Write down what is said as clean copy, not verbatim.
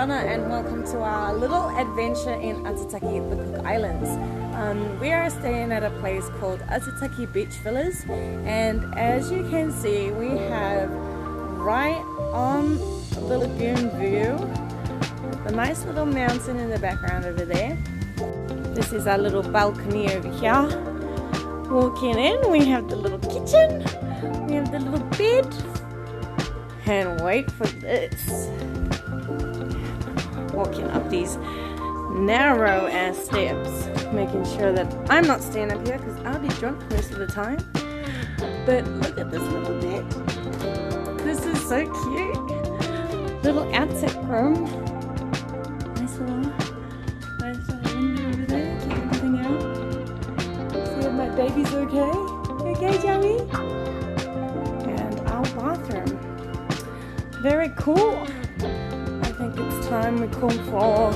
Donna and welcome to our little adventure in Aitutaki, the Cook Islands. We are staying at a place called Aitutaki Beach Villas, and as you can see we have right on the lagoon view the nice little mountain in the background over there. This is our little balcony over here. Walking in, we have the little kitchen, we have the little bed, and wait for this. Walking up these narrow ass steps, making sure that I'm not staying up here because I'll be drunk most of the time. But look at this little bed. This is so cute. Little attic room. Nice little window over there. Check everything out. See if my baby's okay. Okay, Jamie? And our bathroom. Very cool. I think it's time we call for